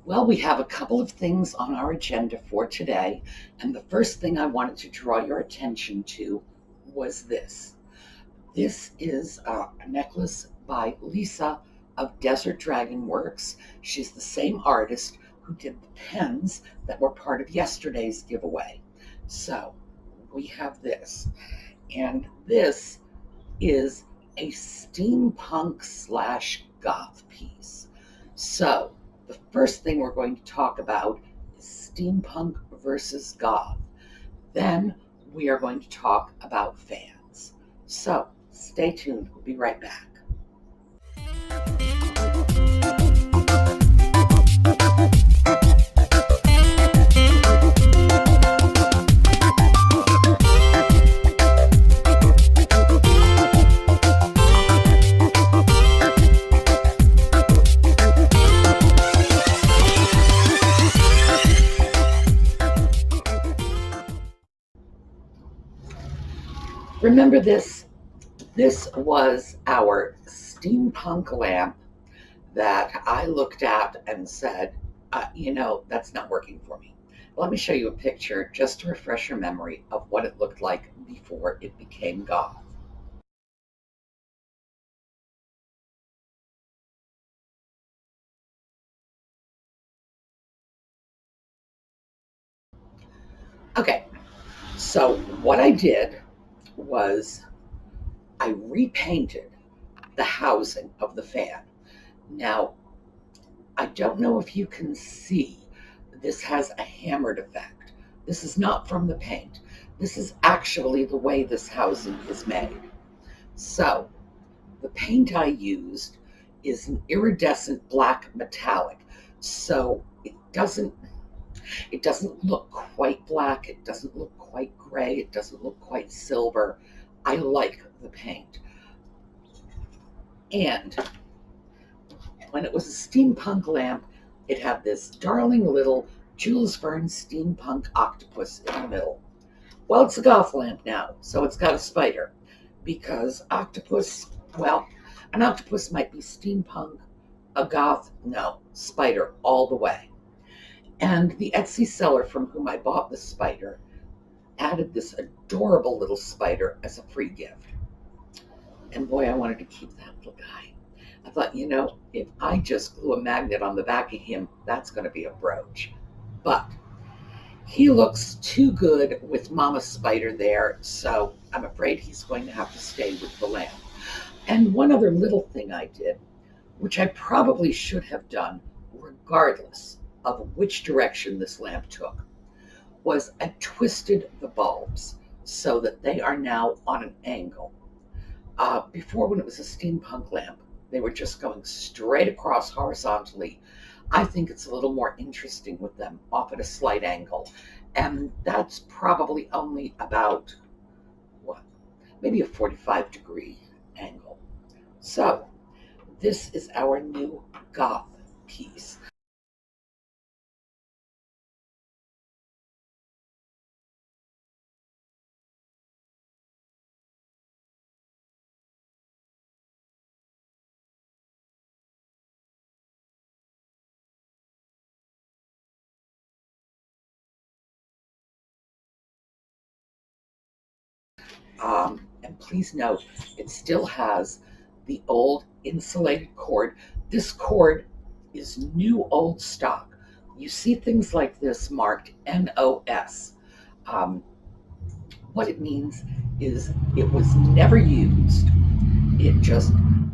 Well, we have a couple of things on our agenda for today, and the first thing I wanted to draw your attention to was this. This is a necklace by Lisa of Desert Dragonworks. She's the same artist who did the pens that were part of yesterday's giveaway. So we have this, and this is a steampunk slash goth piece. So the first thing we're going to talk about is steampunk versus goth. Then we are going to talk about fans. So stay tuned. We'll be right back. Remember this? This was our steampunk lamp that I looked at and said, that's not working for me. Let me show you a picture just to refresh your memory of what it looked like before it became goth. Okay, so what I did was I repainted the housing of the fan. Now, I don't know if you can see, this has a hammered effect. This is not from the paint. This is actually the way this housing is made. So, the paint I used is an iridescent black metallic. So it doesn't look quite black, it doesn't look quite gray, it doesn't look quite silver. I like the paint. And when it was a steampunk lamp, it had this darling little Jules Verne steampunk octopus in the middle. Well, it's a goth lamp now, so it's got a spider. Because octopus, well, an octopus might be steampunk, a goth, no, spider all the way. And the Etsy seller from whom I bought the spider added this adorable little spider as a free gift. And boy, I wanted to keep that little guy. I thought, if I just glue a magnet on the back of him, that's going to be a brooch. But he looks too good with Mama Spider there, so I'm afraid he's going to have to stay with the lamp. And one other little thing I did, which I probably should have done regardless of which direction this lamp took, was I twisted the bulbs so that they are now on an angle. Before, when it was a steampunk lamp, they were just going straight across horizontally. I think it's a little more interesting with them off at a slight angle. And that's probably only about, maybe a 45-degree angle. So this is our new goth piece. And please note, it still has the old insulated cord. This cord is new old stock. You see things like this marked NOS. What it means is it was never used. It just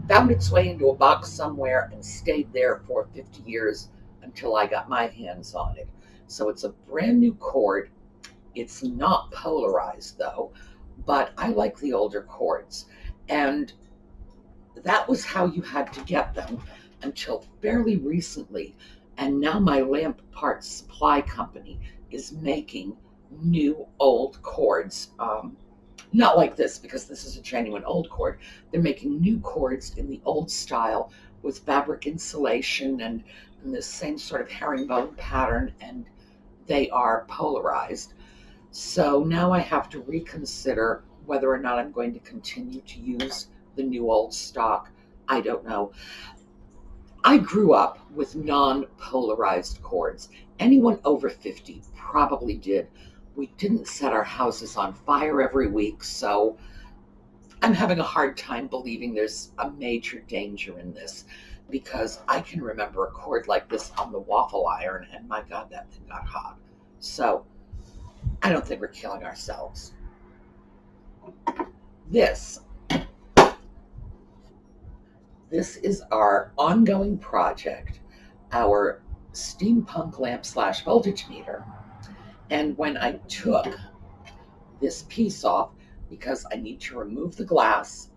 found its way into a box somewhere and stayed there for 50 years until I got my hands on it. So it's a brand new cord. It's not polarized though, but I like the older cords. And that was how you had to get them until fairly recently. And now my lamp parts supply company is making new old cords. Not like this, because this is a genuine old cord. They're making new cords in the old style with fabric insulation and the same sort of herringbone pattern, and they are polarized. So now I have to reconsider whether or not I'm going to continue to use the new old stock. I don't know. I grew up with non-polarized cords. Anyone over 50 probably did. We didn't set our houses on fire every week, so I'm having a hard time believing there's a major danger in this, because I can remember a cord like this on the waffle iron, and my God, that thing got hot. So I don't think we're killing ourselves. This is our ongoing project, our steampunk lamp / voltage meter. And when I took this piece off, because I need to remove the glass,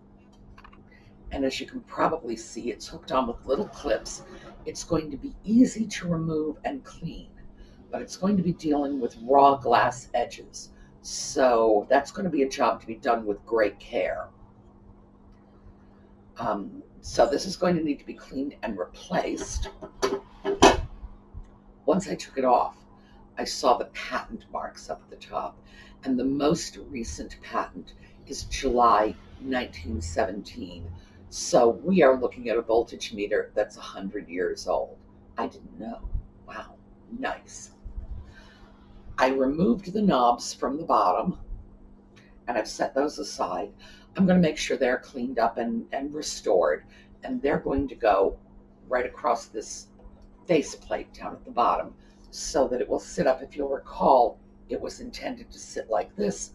and as you can probably see, it's hooked on with little clips. It's going to be easy to remove and clean, but it's going to be dealing with raw glass edges. So that's going to be a job to be done with great care. So this is going to need to be cleaned and replaced. Once I took it off, I saw the patent marks up at the top, and the most recent patent is July 1917. So we are looking at a voltage meter that's 100 years old. I didn't know. Wow, nice. I removed the knobs from the bottom, and I've set those aside. I'm going to make sure they're cleaned up and restored, and they're going to go right across this faceplate down at the bottom so that it will sit up. If you'll recall, it was intended to sit like this,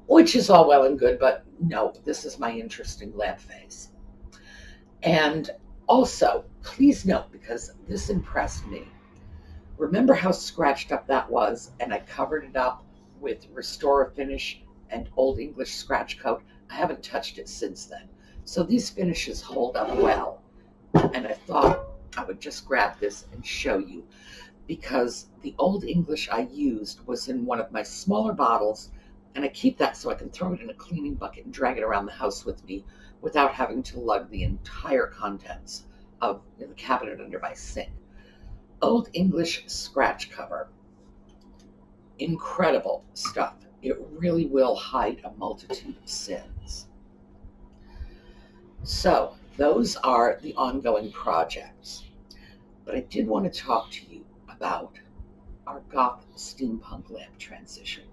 which is all well and good, but no, this is my interesting lamp face. And also, please note, because this impressed me, remember how scratched up that was, and I covered it up with Restore Finish and Old English scratch coat? I haven't touched it since then. So these finishes hold up well, and I thought I would just grab this and show you, because the Old English I used was in one of my smaller bottles, and I keep that so I can throw it in a cleaning bucket and drag it around the house with me without having to lug the entire contents of the cabinet under my sink. Old English scratch cover. Incredible stuff. It really will hide a multitude of sins. So those are the ongoing projects. But I did want to talk to you about our Goth steampunk lamp transition,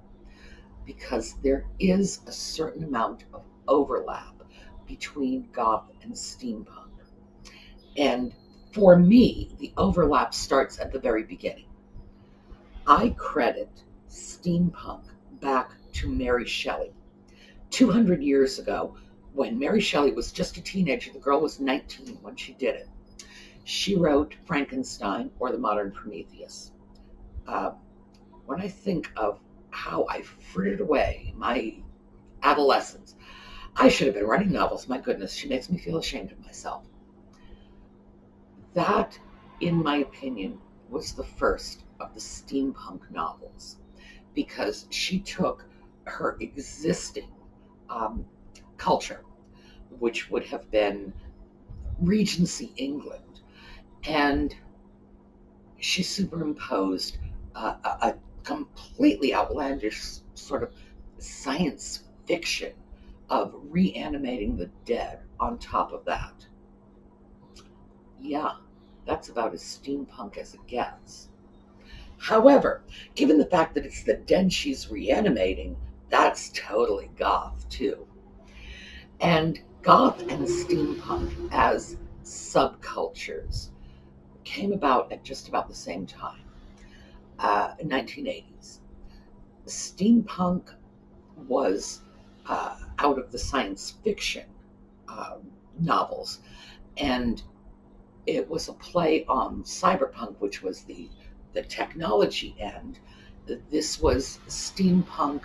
because there is a certain amount of overlap between Goth and steampunk. And for me, the overlap starts at the very beginning. I credit steampunk back to Mary Shelley. 200 years ago, when Mary Shelley was just a teenager, the girl was 19 when she did it. She wrote Frankenstein, or the Modern Prometheus. When I think of how I frittered away my adolescence, I should have been writing novels. My goodness, she makes me feel ashamed of myself. That, in my opinion, was the first of the steampunk novels, because she took her existing culture, which would have been Regency England, and she superimposed a completely outlandish sort of science fiction of reanimating the dead on top of that. Yeah, that's about as steampunk as it gets. However, given the fact that it's the dead she's reanimating, that's totally goth too. And goth and steampunk as subcultures came about at just about the same time, 1980s. Steampunk was out of the science fiction novels, and it was a play on cyberpunk, which was the technology end. This was steampunk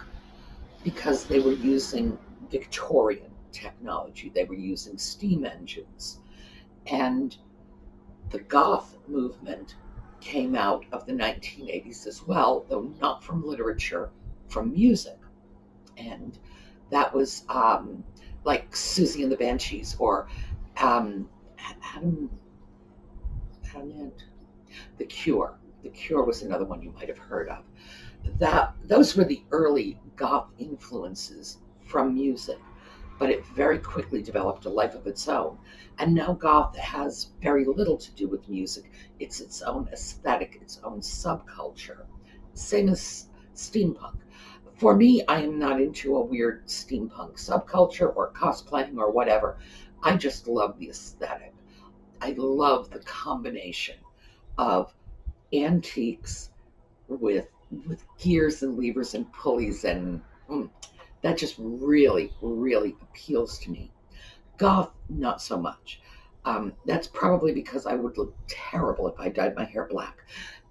because they were using Victorian technology. They were using steam engines. And the goth movement came out of the 1980s as well, though not from literature, from music. And that was like Susie and the Banshees, or Adam, The Cure. The Cure was another one you might have heard of. Those were the early goth influences from music. but it very quickly developed a life of its own. And now Goth has very little to do with music. It's its own aesthetic, its own subculture. Same as steampunk. For me, I am not into a weird steampunk subculture or cosplaying or whatever. I just love the aesthetic. I love the combination of antiques with gears and levers and pulleys, and that just really, really appeals to me. Goth, not so much. That's probably because I would look terrible if I dyed my hair black.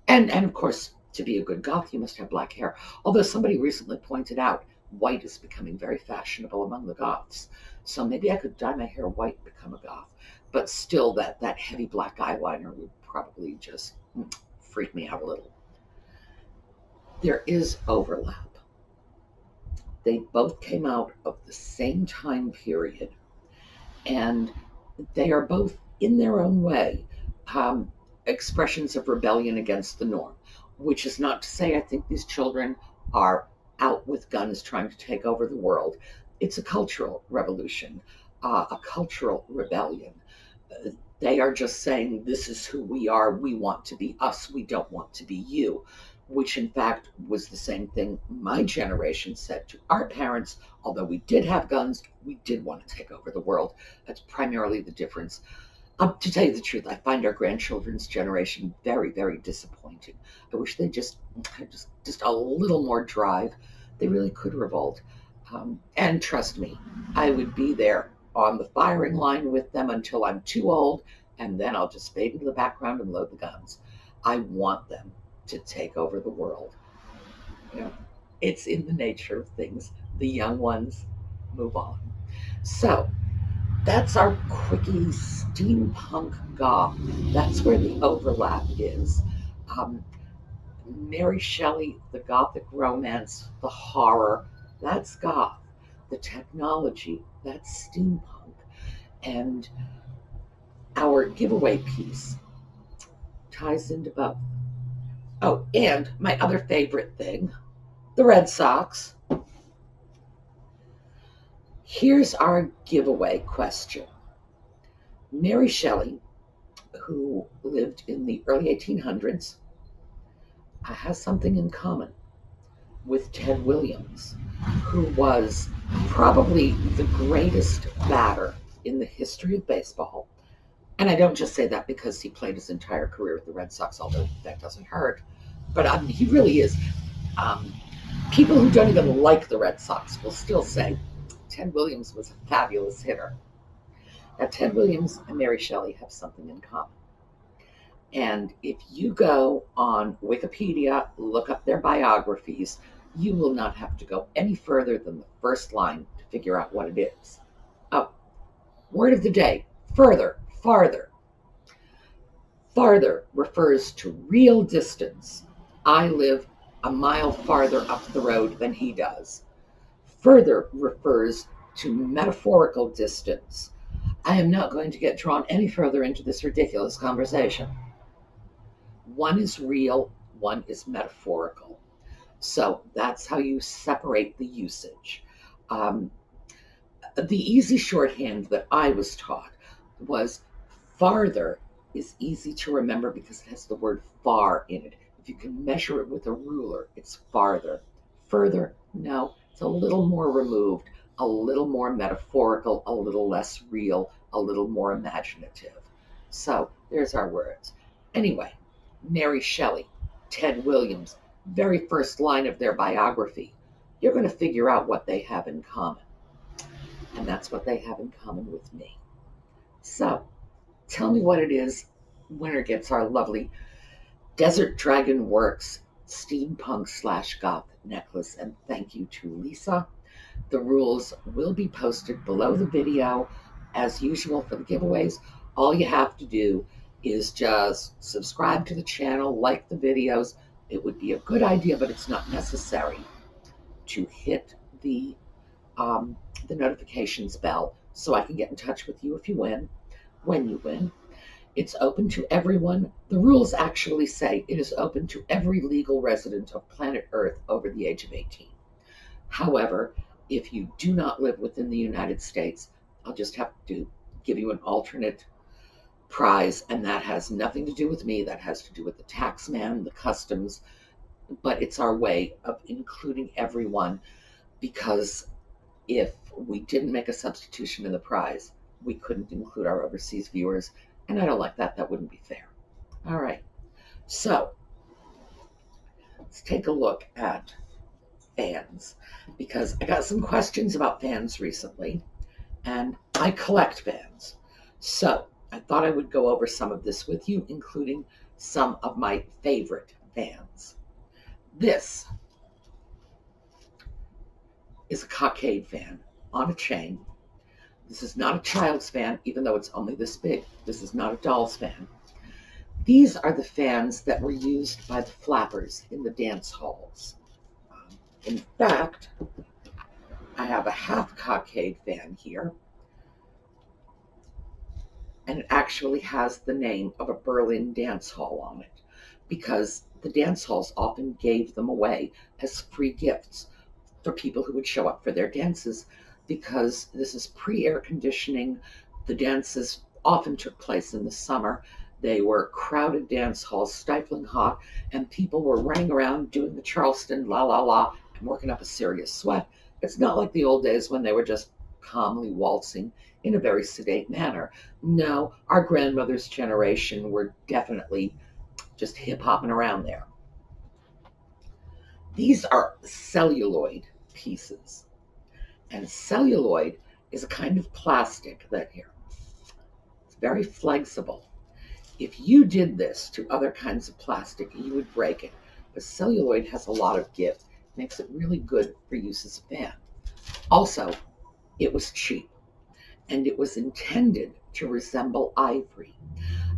And of course, to be a good goth, you must have black hair. Although somebody recently pointed out white is becoming very fashionable among the goths. So maybe I could dye my hair white and become a goth. But still, that heavy black eyeliner would probably just freak me out a little. There is overlap. They both came out of the same time period, and they are both, in their own way, expressions of rebellion against the norm, which is not to say I think these children are out with guns trying to take over the world. It's a cultural revolution, a cultural rebellion. They are just saying, this is who we are. We want to be us. We don't want to be you, which in fact was the same thing my generation said to our parents. Although we did have guns, we did want to take over the world. That's primarily the difference. To tell you the truth, I find our grandchildren's generation very, very disappointing. I wish they just had just a little more drive. They really could revolt. And trust me, I would be there on the firing line with them until I'm too old, and then I'll just fade into the background and load the guns. I want them to take over the world. You know, it's in the nature of things. The young ones move on. So that's our quickie steampunk goth. That's where the overlap is. Mary Shelley, the gothic romance, the horror, that's goth. The technology, that's steampunk. And our giveaway piece ties into both. Oh, and my other favorite thing, the Red Sox. Here's our giveaway question. Mary Shelley, who lived in the early 1800s, has something in common with Ted Williams, who was probably the greatest batter in the history of baseball. And I don't just say that because he played his entire career with the Red Sox, although that doesn't hurt. But he really is. People who don't even like the Red Sox will still say Ted Williams was a fabulous hitter. Now, Ted Williams and Mary Shelley have something in common. And if you go on Wikipedia, look up their biographies, you will not have to go any further than the first line to figure out what it is. Oh, word of the day, further, farther. Farther refers to real distance. I live a mile farther up the road than he does. Further refers to metaphorical distance. I am not going to get drawn any further into this ridiculous conversation. One is real, one is metaphorical. So that's how you separate the usage. The easy shorthand that I was taught was farther is easy to remember because it has the word far in it. If you can measure it with a ruler, it's farther. Further, no, it's a little more removed, a little more metaphorical, a little less real, a little more imaginative. So there's our words. Anyway, Mary Shelley, Ted Williams, very first line of their biography. You're going to figure out what they have in common. And that's what they have in common with me. So tell me what it is. Winner gets our lovely Desert Dragonworks Steampunk/Goth necklace. And thank you to Lisa. The rules will be posted below the video as usual for the giveaways. All you have to do is just subscribe to the channel, like the videos. It would be a good idea, but it's not necessary, to hit the notifications bell so I can get in touch with you if you win, when you win. It's open to everyone. The rules actually say it is open to every legal resident of planet Earth over the age of 18. However, If you do not live within the United States, I'll just have to give you an alternate prize, and that has nothing to do with me. That has to do with the tax man, the customs, but it's our way of including everyone, because if we didn't make a substitution in the prize, we couldn't include our overseas viewers, and I don't like that. That wouldn't be fair. All right, so let's take a look at fans, because I got some questions about fans recently, and I collect fans. So I thought I would go over some of this with you, including some of my favorite fans. This is a cockade fan on a chain. This is not a child's fan, even though it's only this big. This is not a doll's fan. These are the fans that were used by the flappers in the dance halls. In fact, I have a half cockade fan here, and it actually has the name of a Berlin dance hall on it, because the dance halls often gave them away as free gifts for people who would show up for their dances, because this is pre-air conditioning. The dances often took place in the summer. They were crowded dance halls, stifling hot, and people were running around doing the Charleston la la la and working up a serious sweat. It's not like the old days when they were just calmly waltzing in a very sedate manner. No, our grandmother's generation were definitely just hip-hopping around there. These are celluloid pieces, and celluloid is a kind of plastic that here, it's very flexible. If you did this to other kinds of plastic, you would break it, but celluloid has a lot of give, makes it really good for use as a fan. Also, it was cheap, and it was intended to resemble ivory.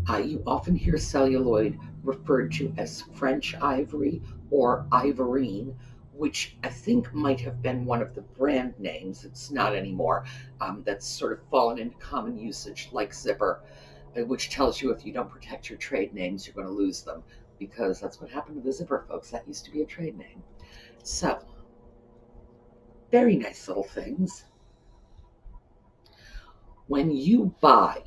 You often hear celluloid referred to as French ivory or ivorine, which I think might have been one of the brand names. It's not anymore. That's sort of fallen into common usage, like zipper, which tells you if you don't protect your trade names, you're going to lose them, because that's what happened to the zipper folks. That used to be a trade name. So, very nice little things. When you buy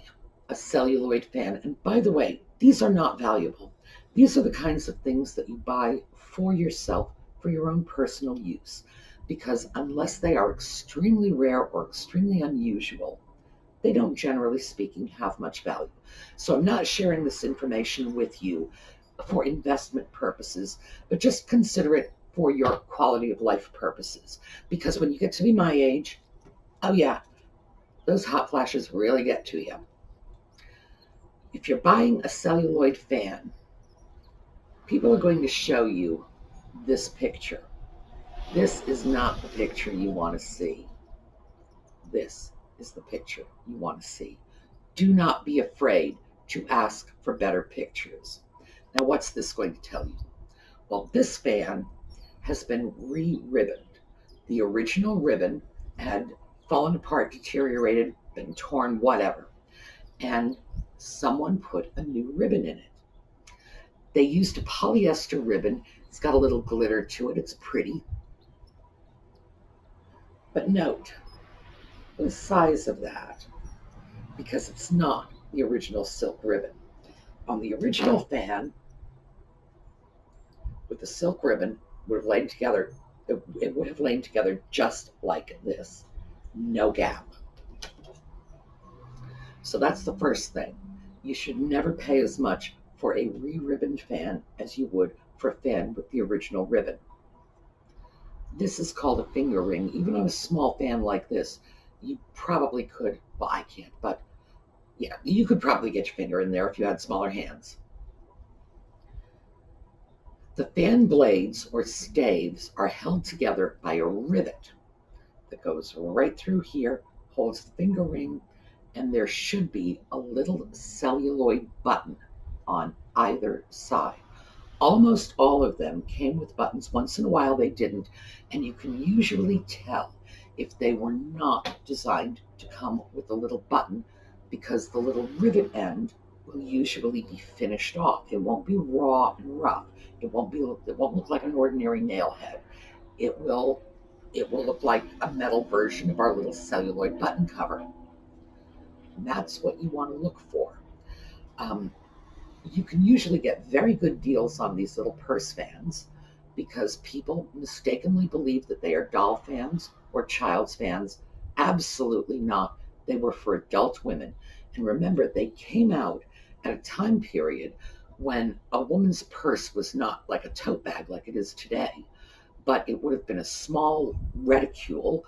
a celluloid fan, and by the way, these are not valuable. These are the kinds of things that you buy for yourself, for your own personal use, because unless they are extremely rare or extremely unusual, they don't, generally speaking, have much value. So I'm not sharing this information with you for investment purposes, but just consider it for your quality of life purposes. Because when you get to be my age, oh yeah, those hot flashes really get to you. If you're buying a celluloid fan, people are going to show you this picture. This is not the picture you want to see. This is the picture you want to see. Do not be afraid to ask for better pictures. Now, what's this going to tell you? Well, this fan has been re-ribboned. The original ribbon had fallen apart, deteriorated, been torn, whatever, and someone put a new ribbon in it. They used a polyester ribbon. It's got a little glitter to it. It's pretty. But note the size of that, because it's not the original silk ribbon. On the original fan, with the silk ribbon, would have laid together, it would have lain together just like this. No gap. So that's the first thing. You should never pay as much for a re-ribboned fan as you would for a fan with the original ribbon. This is called a finger ring. Even on a small fan like this, you probably could, well, I can't, but yeah, you could probably get your finger in there if you had smaller hands. The fan blades or staves are held together by a rivet that goes right through here, holds the finger ring, and there should be a little celluloid button on either side. Almost all of them came with buttons. Once in a while they didn't, and you can usually tell if they were not designed to come with a little button, because the little rivet end will usually be finished off. It won't be raw and rough. It won't look like an ordinary nail head. It will it will look like a metal version of our little celluloid button cover. And that's what you want to look for. You can usually get very good deals on these little purse fans because people mistakenly believe that they are doll fans or child's fans. Absolutely not. They were for adult women. And remember, they came out at a time period when a woman's purse was not like a tote bag like it is today, but it would have been a small reticule.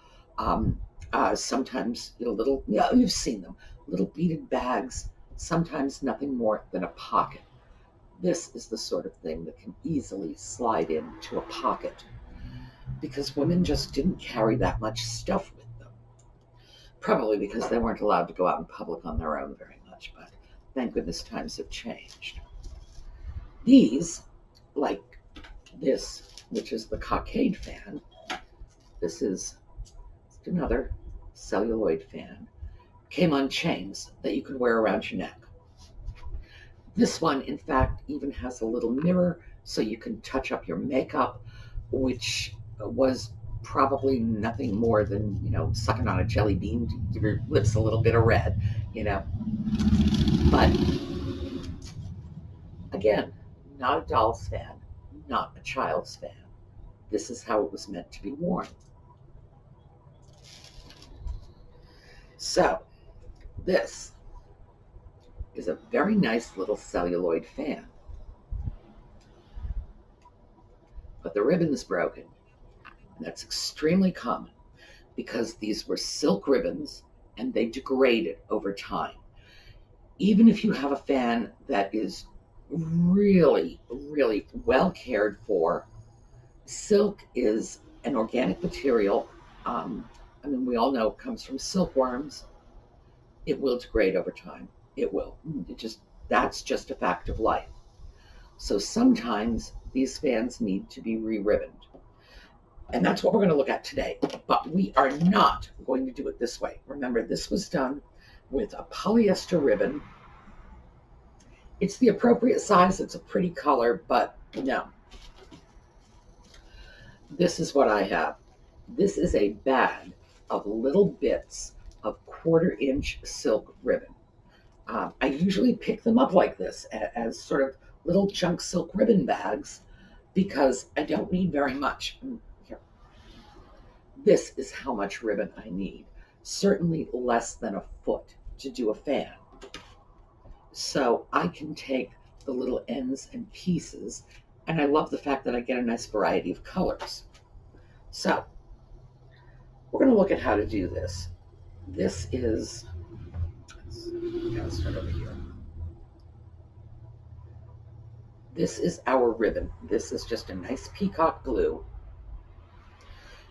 Sometimes little, yeah, you've seen them, little beaded bags, sometimes nothing more than a pocket. This is the sort of thing that can easily slide into a pocket because women just didn't carry that much stuff with them. Probably because they weren't allowed to go out in public on their own very much, but thank goodness times have changed. These, like this, which is the cockade fan, this is another celluloid fan, came on chains that you could wear around your neck. This one, in fact, even has a little mirror so you can touch up your makeup, which was probably nothing more than, sucking on a jelly bean to give your lips a little bit of red, But again, not a doll's fan, not a child's fan. This is how it was meant to be worn. So, this is a very nice little celluloid fan. But the ribbon's broken. And that's extremely common because these were silk ribbons and they degraded over time. Even if you have a fan that is really, really well cared for, silk is an organic material. We all know it comes from silkworms. It will degrade over time. It will. That's just a fact of life. So sometimes these fans need to be re-ribboned. And that's what we're going to look at today. But we are not going to do it this way. Remember, this was done with a polyester ribbon. It's the appropriate size. It's a pretty color, but no. This is what I have. This is a bag of little bits of 1/4-inch silk ribbon. I usually pick them up like this as sort of little chunk silk ribbon bags because I don't need very much. Here. This is how much ribbon I need. Certainly less than a foot to do a fan. So I can take the little ends and pieces, and I love the fact that I get a nice variety of colors. So we're going to look at how to do this. This is, let's start over here. This is our ribbon. This is just a nice peacock blue.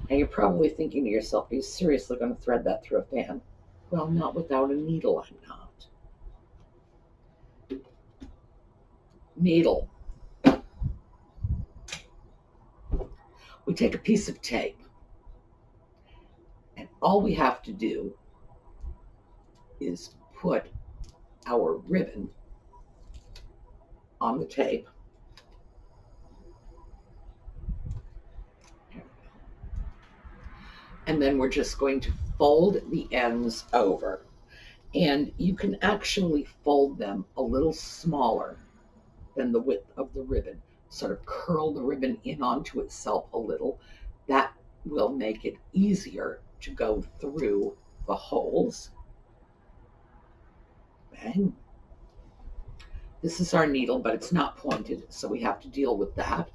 And you're probably thinking to yourself, are you seriously going to thread that through a fan? Well, not without a needle, I'm not. Needle. We take a piece of tape, and all we have to do is put our ribbon on the tape. And then we're just going to fold the ends over. And you can actually fold them a little smaller than the width of the ribbon. Sort of curl the ribbon in onto itself a little. That will make it easier to go through the holes. Bang. This is our needle, but it's not pointed, so we have to deal with that.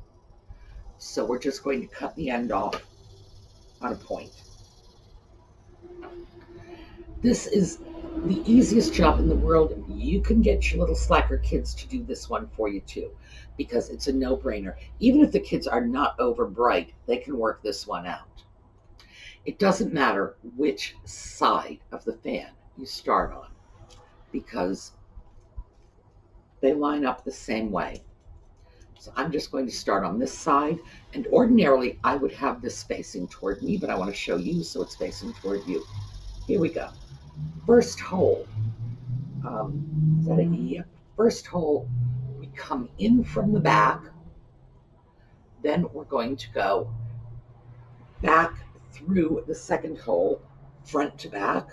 So we're just going to cut the end off on a point. This is the easiest job in the world. You can get your little slacker kids to do this one for you too, because it's a no-brainer. Even if the kids are not over bright, they can work this one out. It doesn't matter which side of the fan you start on, because they line up the same way. So I'm just going to start on this side, and ordinarily I would have this facing toward me, but I want to show you so it's facing toward you. Here we go. First hole. Is that a E? First hole, we come in from the back. Then we're going to go back through the second hole, front to back.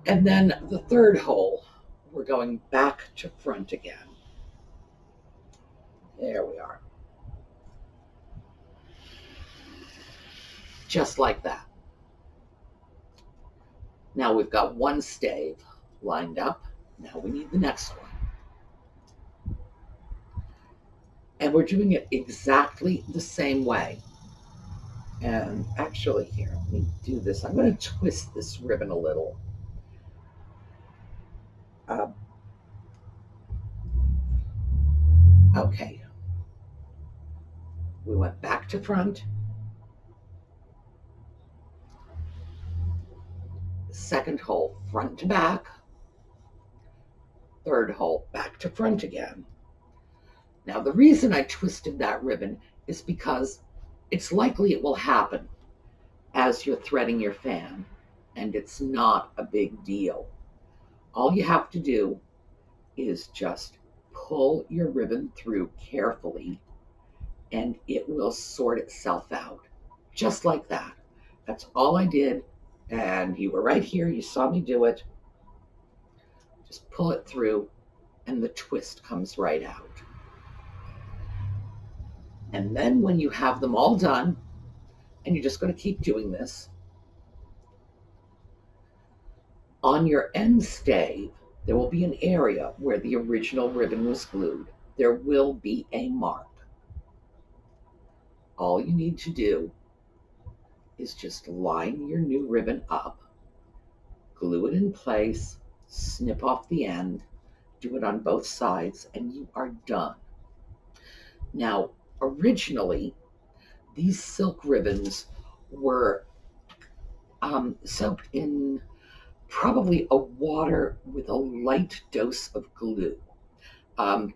And then the third hole, we're going back to front again. There we are. Just like that. Now we've got one stave lined up. Now we need the next one. And we're doing it exactly the same way. And actually here, let me do this. I'm going to twist this ribbon a little. Okay. We went back to front. Second hole, front to back. Third hole, back to front again. Now the reason I twisted that ribbon is because it's likely it will happen as you're threading your fan, and it's not a big deal. All you have to do is just pull your ribbon through carefully, and it will sort itself out, just like that. That's all I did, and you were right here, you saw me do it. Just pull it through, and the twist comes right out. And then when you have them all done, and you're just going to keep doing this, on your end stave, there will be an area where the original ribbon was glued. There will be a mark. All you need to do is just line your new ribbon up, glue it in place, snip off the end, do it on both sides, and you are done. Now, originally, these silk ribbons were soaked in probably a water with a light dose of glue,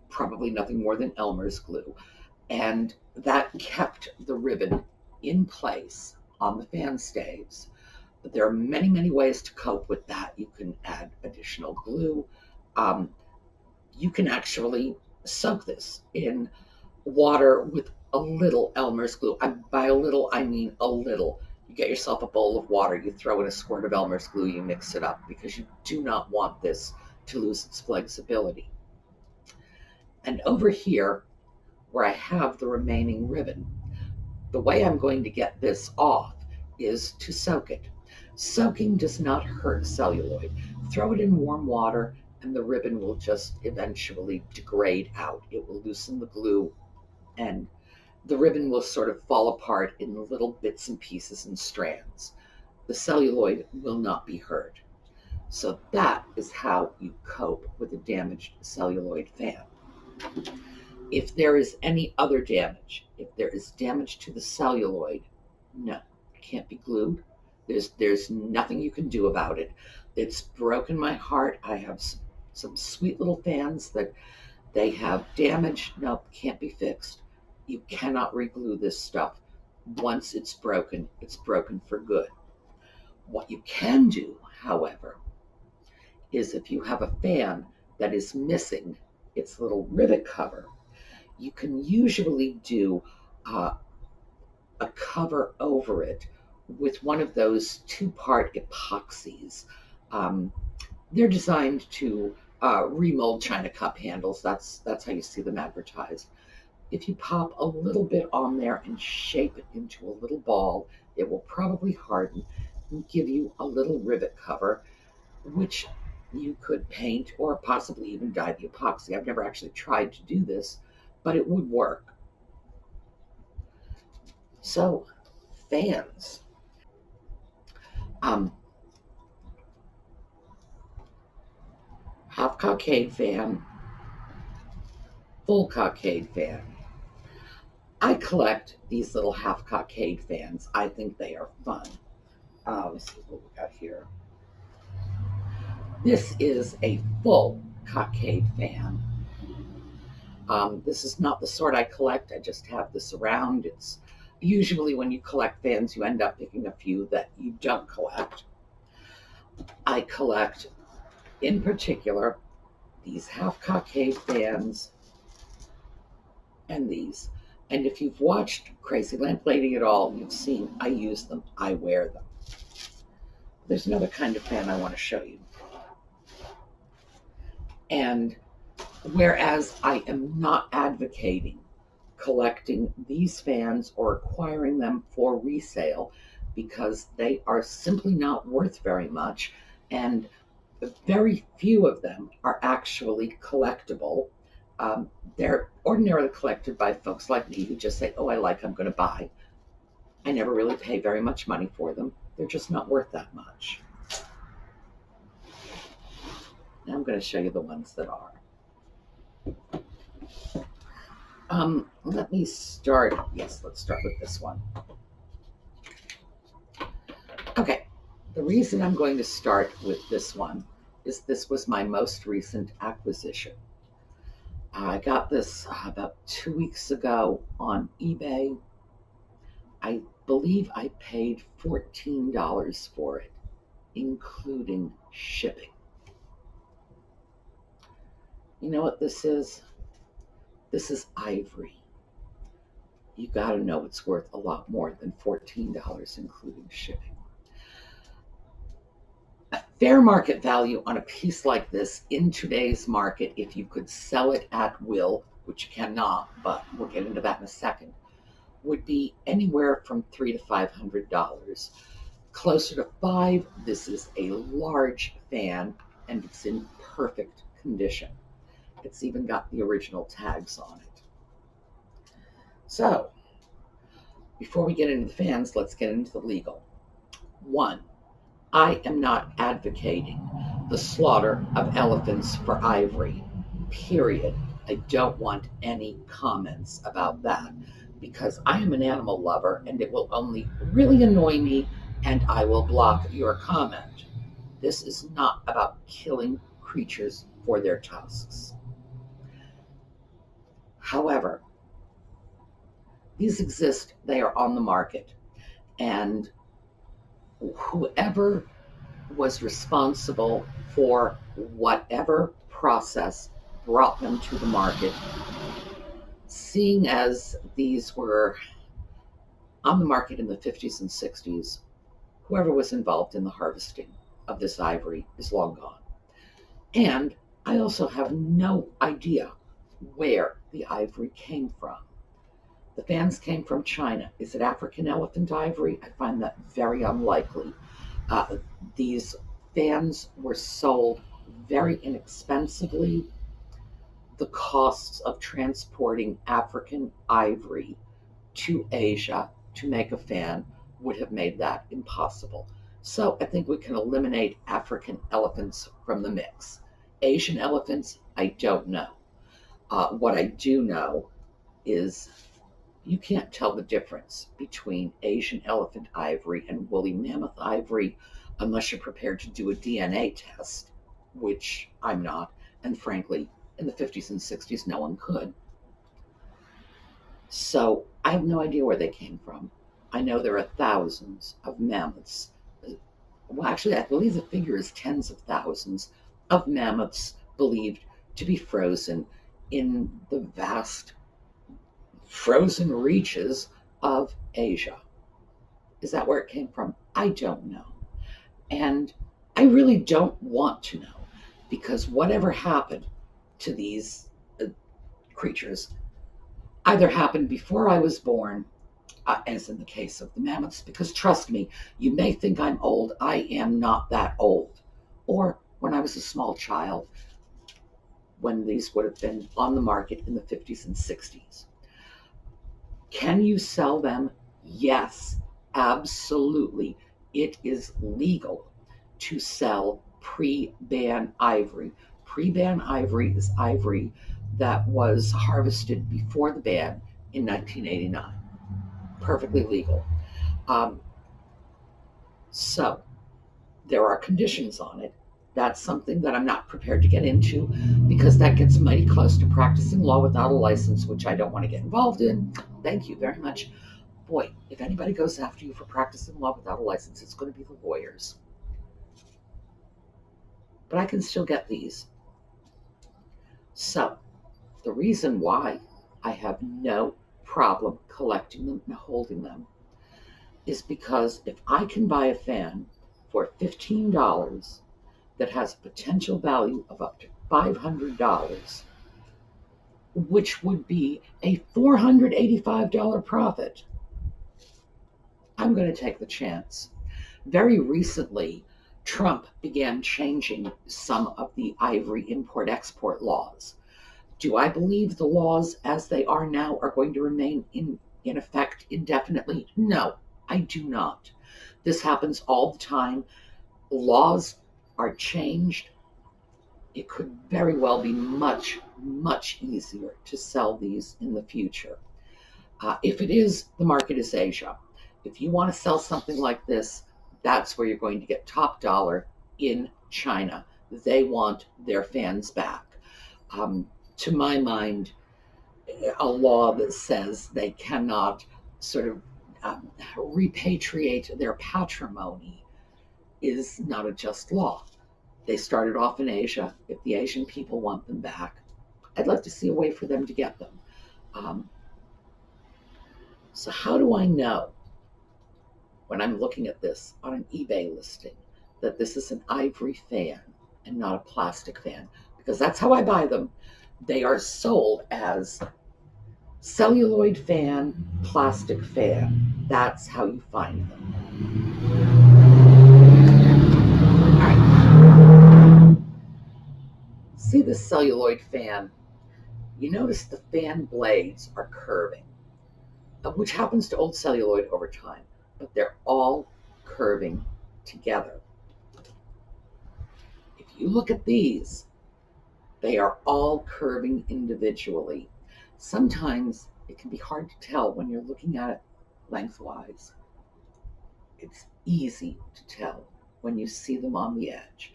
probably nothing more than Elmer's glue. And that kept the ribbon in place on the fan staves. But there are many, many ways to cope with that. You can add additional glue. You can actually soak this in water with a little Elmer's glue. By a little, I mean a little. You get yourself a bowl of water, you throw in a squirt of Elmer's glue, you mix it up, because you do not want this to lose its flexibility. And over here, where I have the remaining ribbon, the way I'm going to get this off is to soak it. Soaking does not hurt celluloid. Throw it in warm water and the ribbon will just eventually degrade out. It will loosen the glue and the ribbon will sort of fall apart in little bits and pieces and strands. The celluloid will not be hurt. So that is how you cope with a damaged celluloid fan. If there is any other damage, if there is damage to the celluloid, no, it can't be glued. There's nothing you can do about it. It's broken my heart. I have some sweet little fans that they have damage. Nope, can't be fixed. You cannot reglue this stuff. Once it's broken for good. What you can do, however, is if you have a fan that is missing its little rivet cover, you can usually do a cover over it with one of those two-part epoxies. They're designed to remold china cup handles. That's how you see them advertised. If you pop a little bit on there and shape it into a little ball, it will probably harden and give you a little rivet cover, which you could paint or possibly even dye the epoxy. I've never actually tried to do this, but it would work. So, fans. Half cockade fan, full cockade fan. I collect these little half cockade fans. I think they are fun. Let's see what we got here. This is a full cockade fan. This is not the sort I collect. I just have this around. It's usually when you collect fans, you end up picking a few that you don't collect. I collect, in particular, these half cockade fans and these. And if you've watched Crazy Lamp Lady at all, you've seen I use them, I wear them. There's another kind of fan I want to show you. And whereas I am not advocating collecting these fans or acquiring them for resale because they are simply not worth very much, and very few of them are actually collectible. They're ordinarily collected by folks like me who just say, oh, I like, I'm going to buy. I never really pay very much money for them. They're just not worth that much. Now I'm going to show you the ones that are. Let me start. Yes, let's start with this one. Okay, the reason I'm going to start with this one is this was my most recent acquisition. I got this about 2 weeks ago on eBay. I believe I paid $14 for it, including shipping. You know what this is? This is ivory. You gotta know it's worth a lot more than $14, including shipping. A fair market value on a piece like this in today's market, if you could sell it at will, which you cannot, but we'll get into that in a second, would be anywhere from $300 to $500. Closer to $5. This is a large fan, and it's in perfect condition. It's even got the original tags on it. So, before we get into the fans, let's get into the legal. 1, I am not advocating the slaughter of elephants for ivory, period. I don't want any comments about that because I am an animal lover and it will only really annoy me and I will block your comment. This is not about killing creatures for their tusks. However, these exist, they are on the market, and whoever was responsible for whatever process brought them to the market, seeing as these were on the market in the 50s and 60s, whoever was involved in the harvesting of this ivory is long gone. And I also have no idea where the ivory came from. The fans came from China. Is it African elephant ivory? I find that very unlikely. These fans were sold very inexpensively. The costs of transporting African ivory to Asia to make a fan would have made that impossible. So I think we can eliminate African elephants from the mix. Asian elephants, I don't know. What I do know is you can't tell the difference between Asian elephant ivory and woolly mammoth ivory unless you're prepared to do a DNA test, which I'm not, and frankly, in the 50s and 60s, no one could. So I have no idea where they came from. I know there are thousands of mammoths. Well, actually, I believe the figure is tens of thousands of mammoths believed to be frozen in the vast frozen reaches of Asia. Is that where it came from? I don't know. And I really don't want to know, because whatever happened to these creatures either happened before I was born, as in the case of the mammoths, because trust me, you may think I'm old, I am not that old. Or when I was a small child, when these would have been on the market in the 50s and 60s. Can you sell them? Yes, absolutely. It is legal to sell pre-ban ivory. Pre-ban ivory is ivory that was harvested before the ban in 1989. Perfectly legal. So there are conditions on it. That's something that I'm not prepared to get into because that gets mighty close to practicing law without a license, which I don't want to get involved in. Thank you very much. Boy, if anybody goes after you for practicing law without a license, it's going to be the lawyers. But I can still get these. So the reason why I have no problem collecting them and holding them is because if I can buy a fan for $15 that has a potential value of up to $500, which would be a $485 profit, I'm going to take the chance. Very recently, Trump began changing some of the ivory import-export laws. Do I believe the laws as they are now are going to remain in effect indefinitely? No, I do not. This happens all the time. Laws are changed. It could very well be much, much easier to sell these in the future. If it is, the market is Asia. If you want to sell something like this, that's where you're going to get top dollar in China. They want their fans back. To my mind, a law that says they cannot sort of repatriate their patrimony is not a just law. They started off in Asia. If the Asian people want them back, I'd like to see a way for them to get them. So how do I know when I'm looking at this on an eBay listing that this is an ivory fan and not a plastic fan? Because that's how I buy them. They are sold as celluloid fan, plastic fan. That's how you find them. All right. See the celluloid fan? You notice the fan blades are curving, which happens to old celluloid over time, but they're all curving together. If you look at these, they are all curving individually. Sometimes it can be hard to tell when you're looking at it lengthwise. It's easy to tell when you see them on the edge.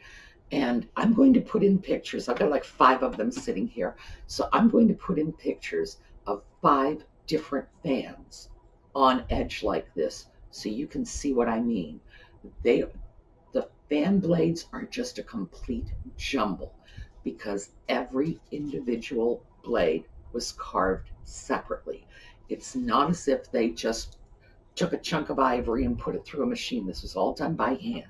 And I'm going to put in pictures. I've got like 5 of them sitting here. So I'm going to put in pictures of 5 different fans on edge like this so you can see what I mean. The fan blades are just a complete jumble because every individual blade was carved separately. It's not as if they just took a chunk of ivory and put it through a machine. This was all done by hand.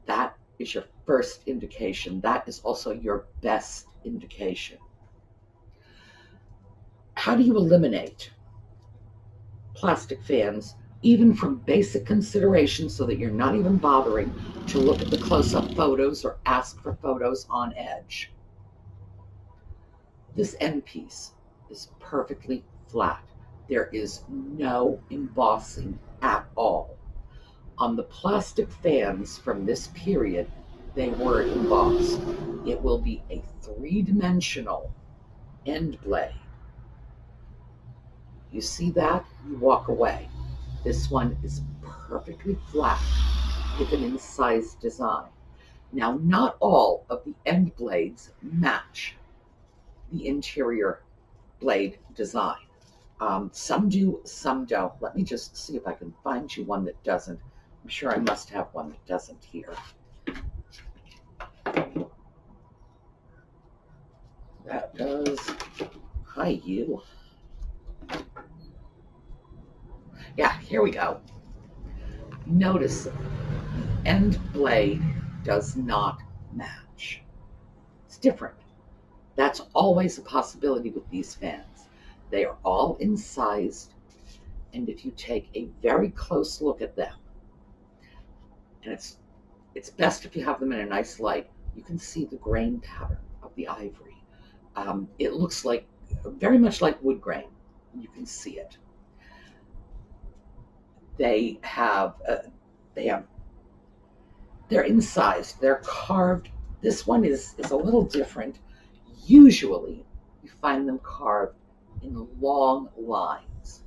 That is your first indication. That is also your best indication. How do you eliminate plastic fans, even from basic considerations, so that you're not even bothering to look at the close-up photos or ask for photos on edge? This end piece is perfectly flat. There is no embossing at all. On the plastic fans from this period, they were embossed. It will be a 3-dimensional end blade. You see that? You walk away. This one is perfectly flat with an incised design. Now, not all of the end blades match the interior blade design. Some do, some don't. Let me just see if I can find you one that doesn't. I'm sure I must have one that doesn't here. That does. Hi, you. Yeah, here we go. Notice the end blade does not match. It's different. That's always a possibility with these fans. They are all incised, and if you take a very close look at them, and it's best if you have them in a nice light, you can see the grain pattern of the ivory. It looks like very much like wood grain. You can see it. They're incised. They're carved. This one is a little different. Usually, you find them carved in long lines.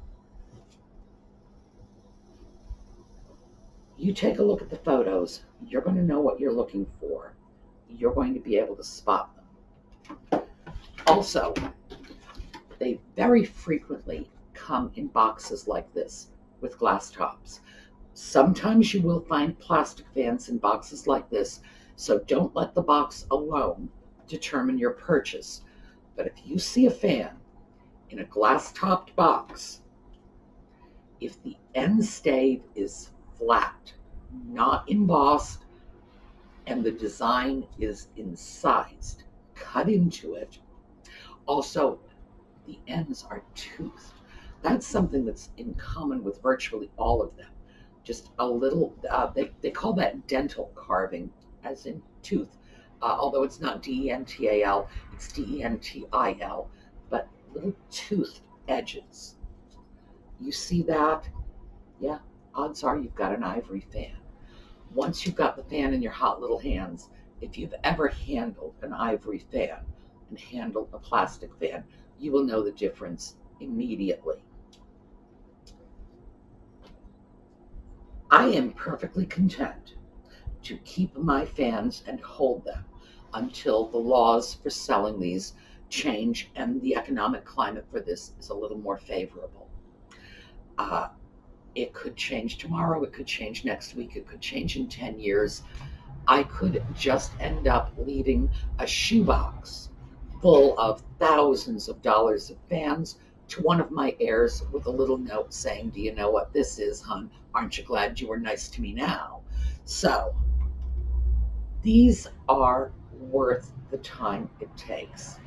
You take a look at the photos, you're going to know what you're looking for. You're going to be able to spot them. Also, they very frequently come in boxes like this with glass tops. Sometimes you will find plastic fans in boxes like this, so don't let the box alone determine your purchase. But if you see a fan in a glass-topped box, if the end stave is flat, not embossed, and the design is incised, cut into it, also the ends are toothed. That's something that's in common with virtually all of them. Just a little, they call that dental carving, as in tooth, although it's not dental, it's dentil, but little toothed edges. You see that? Yeah, odds are you've got an ivory fan. Once you've got the fan in your hot little hands, if you've ever handled an ivory fan and handled a plastic fan, you will know the difference immediately. I am perfectly content to keep my fans and hold them until the laws for selling these change and the economic climate for this is a little more favorable. It could change tomorrow, it could change next week, it could change in 10 years. I could just end up leaving a shoebox full of thousands of dollars of fans to one of my heirs with a little note saying, "Do you know what this is, hon? Aren't you glad you were nice to me now?" So these are worth the time it takes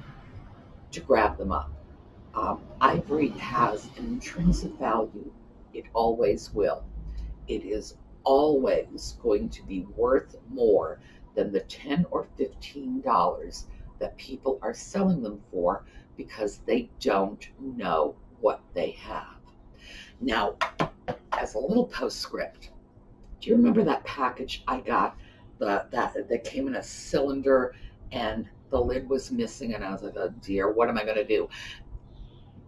to grab them up. Ivory has an intrinsic value. It always will. It is always going to be worth more than the $10 or $15 that people are selling them for because they don't know what they have. Now, as a little postscript, do you remember that package I got that came in a cylinder and the lid was missing, and I was like, oh dear, what am I going to do?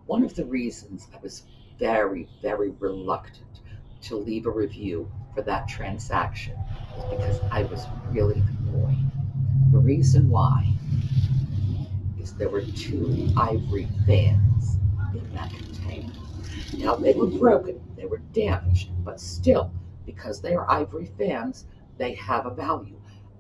One of the reasons I was very, very reluctant to leave a review for that transaction was because I was really annoyed. The reason why is there were 2 ivory fans in that container. Now, they were broken, they were damaged, but still, because they are ivory fans, they have a value.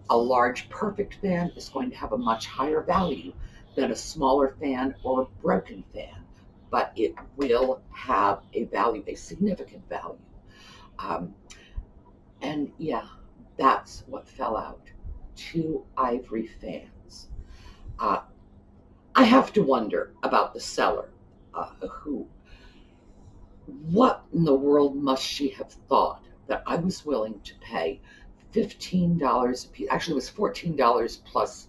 A large perfect fan is going to have a much higher value than a smaller fan or a broken fan, but it will have a value, a significant value. And yeah, that's what fell out. 2 ivory fans. I have to wonder about the seller, what in the world must she have thought that I was willing to pay $15 a piece? Actually, it was $14 plus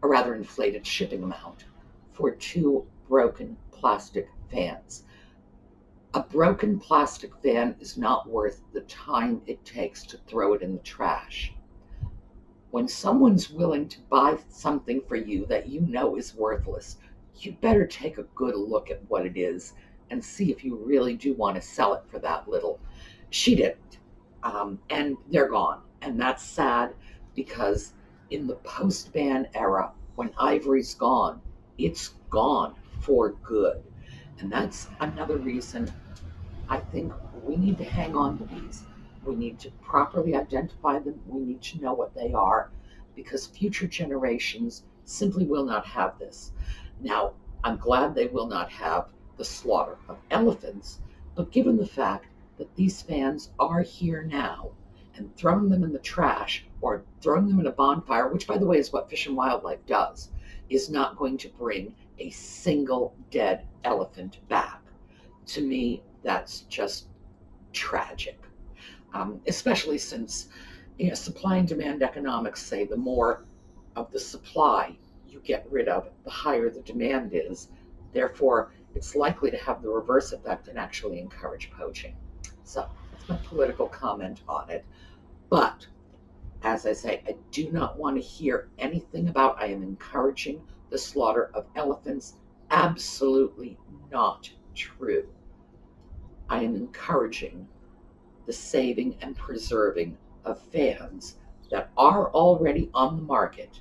a rather inflated shipping amount for 2 broken plastic fans. A broken plastic fan is not worth the time it takes to throw it in the trash. When someone's willing to buy something for you that you know is worthless, you better take a good look at what it is and see if you really do want to sell it for that little. She didn't. And they're gone. And that's sad because in the post-ban era, when ivory's gone, it's gone for good. And that's another reason I think we need to hang on to these. We need to properly identify them. We need to know what they are because future generations simply will not have this. Now, I'm glad they will not have the slaughter of elephants, but given the fact that these fans are here now, and throwing them in the trash or throwing them in a bonfire, which by the way is what Fish and Wildlife does, is not going to bring a single dead elephant back. To me, that's just tragic, especially since supply and demand economics say the more of the supply you get rid of, the higher the demand is. Therefore, it's likely to have the reverse effect and actually encourage poaching. So that's my political comment on it. But as I say, I do not want to hear anything about I am encouraging the slaughter of elephants. Absolutely not true. I am encouraging the saving and preserving of fans that are already on the market,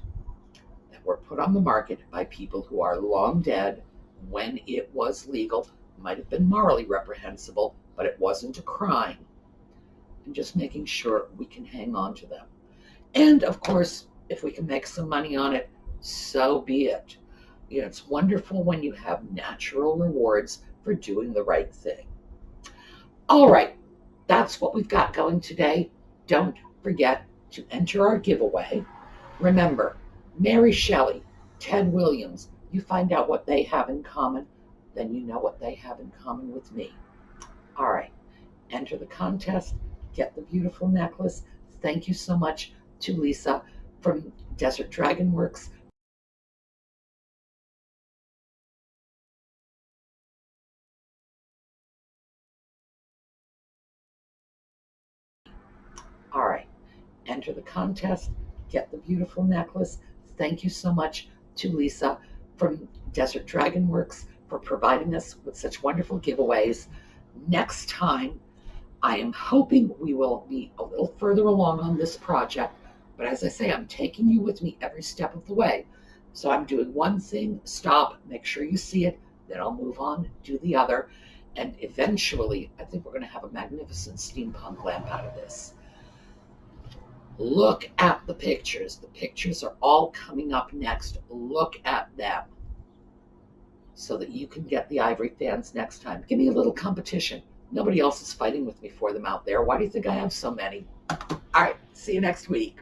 that were put on the market by people who are long dead when it was legal. Might have been morally reprehensible, but it wasn't a crime. And just making sure we can hang on to them. And of course, if we can make some money on it, so be it. You know, it's wonderful when you have natural rewards for doing the right thing. All right, that's what we've got going today. Don't forget to enter our giveaway. Remember, Mary Shelley, Ted Williams, you find out what they have in common, then you know what they have in common with me. All right, enter the contest, get the beautiful necklace. Thank you so much to Lisa from Desert Dragonworks. All right, enter the contest, get the beautiful necklace. Thank you so much to Lisa from Desert Dragonworks for providing us with such wonderful giveaways. Next time, I am hoping we will be a little further along on this project, but as I say, I'm taking you with me every step of the way. So I'm doing one thing, stop, make sure you see it, then I'll move on, do the other, and eventually, I think we're going to have a magnificent steampunk lamp out of this. Look at the pictures. The pictures are all coming up next. Look at them so that you can get the ivory fans next time. Give me a little competition. Nobody else is fighting with me for them out there. Why do you think I have so many? All right, see you next week.